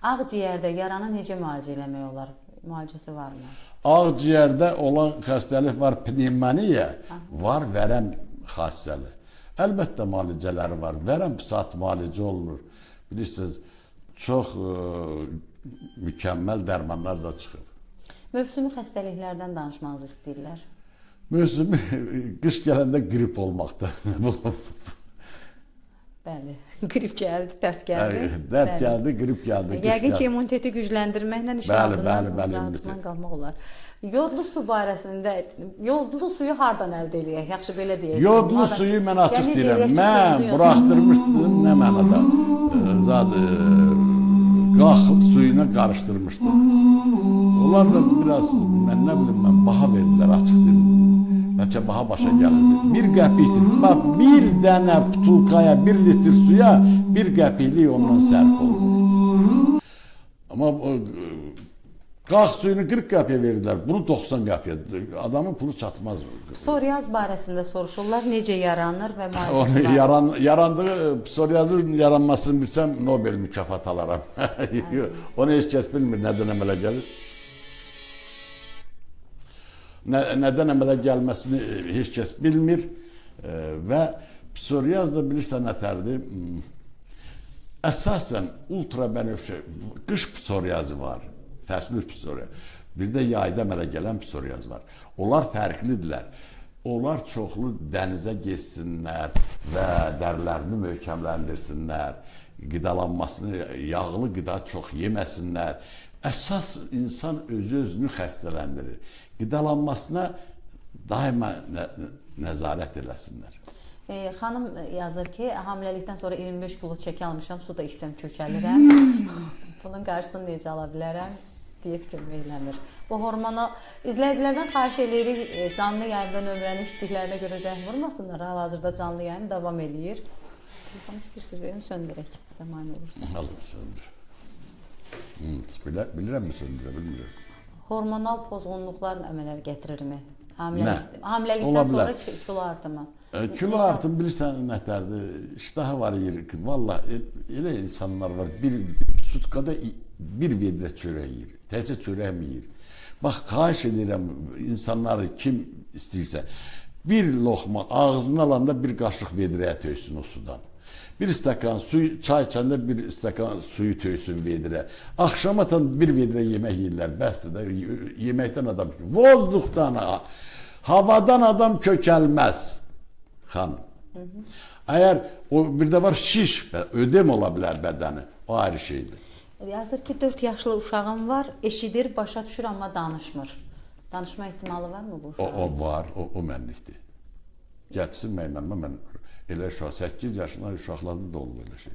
Ağciyərdə yaranı necə müalicə eləmək olar? Müalicəsi varmı? Ağciyərdə olan xəstəlik var, pnevmoniya, var vərəm xassəli. Əlbəttə müalicələri var. Vərəm saat müalicə olunur. Bilirsiniz, çox mükəmməl dərmanlar da çıxır. Mövsümi xəstəliklərdən danışmanızı istəyirlər. Mövsümi qış gələndə qrip olmaqda. Bəli, qrip gəldi, dərd gəldi. Dərd gəldi, qrip gəldi. Yəqin ki, immuniteti gücləndirməklə iş altından qalmaq olar. Yodlu su barəsində, yodlu suyu hardan əldə eləyək? Yaxşı, belə deyək. Yodlu suyu mən açıq deyirəm. Mən buraxdırmışdım, nə mənada? Qalxıb suyuna qarışdırmışdım. Onlar da biraz, mən nə bilim, baha verdilər, açıq deyim. Bəlkə baha başa gəlirdi. Bir qəpikdir. Bax, bir dənə butulkaya, 1 litr suya 1 qəpiklik ondan sərf olur. Amma qalx suyunu 40 qəpiyə verdilər, bunu 90 qəpiyə. Adamın pulu çatmaz. Psoriaz barəsində soruşurlar, necə yaranır və müalicəsi var? Yarandığı, psoriazın yaranmasını bilsəm, Nobel mükafat alaram. Onu heç kəs bilmir, nədən əmələ gəlir. Nədən əmələ gəlməsini heç kəs bilmir və psoriaz da bilirsən nətərdir? Əsasən ultrabənövşə, qış psoriazı var, fəsli psoriaz. Bir də yayda əmələ gələn psoriaz var. Onlar fərqlidirlər. Onlar çoxlu dənizə geçsinlər və dərilərini möhkəmləndirsinlər, qidalanmasını, yağlı qida çox yeməsinlər. Əsas insan özünü xəstələndirir. Qidalanmasına daima nəzarət eləsinlər. Xanım yazır ki, hamiləlikdən sonra 25 kilo çəki almışam, su da içsəm kökəlirəm. Bunun qarşısını necə ala bilərəm? Diyet kömək eləmir. Bu hormonu izləyicilərdən xahiş edirik, canlı yayımda nömrəni içdiklərinə görə zəng vurmasınlar. Hal-hazırda canlı yayım davam edir. Telefonu istəyirsiniz verin, söndürək. Sizə mani olursunuz. Allah söndür. Bilirəm mi söndürə, bilmirəm. Hormonal pozğunluqlar əmələ gətirirmi? Hamiləlikdən sonra kilo artımı? Kilo artımı bilirsən nətərdir? İştahı var yeri. Valla elə insanlar var, bir sutkada 1 vedrə çörək yiyir. Təkcə çörək mi yiyir? Bax, xahiş edirəm insanları kim istəyirsə, bir loxma ağzına alanda bir qaşıq vedrəyə töysün o sudan. Bir stəkan suyu, çay içəndə bir stəkan suyu töysün vedrə. Axşamatan 1 vedrə yemək yiyirlər, bəsdir də, yeməkdən adam, vozduqdan, havadan adam kökəlməz, xanım. Əgər bir də var şiş, ödem ola bilər bədəni, o ayrı şeydir. Yazır ki, 4 yaşlı uşağım var, eşidir, başa düşür, amma danışmır. Danışma ehtimalı varmı bu uşağın? O var, o mənlikdir. Gəlsin məndən, mən elə uşaq, 8 yaşında uşaqlarda da olur elə şey.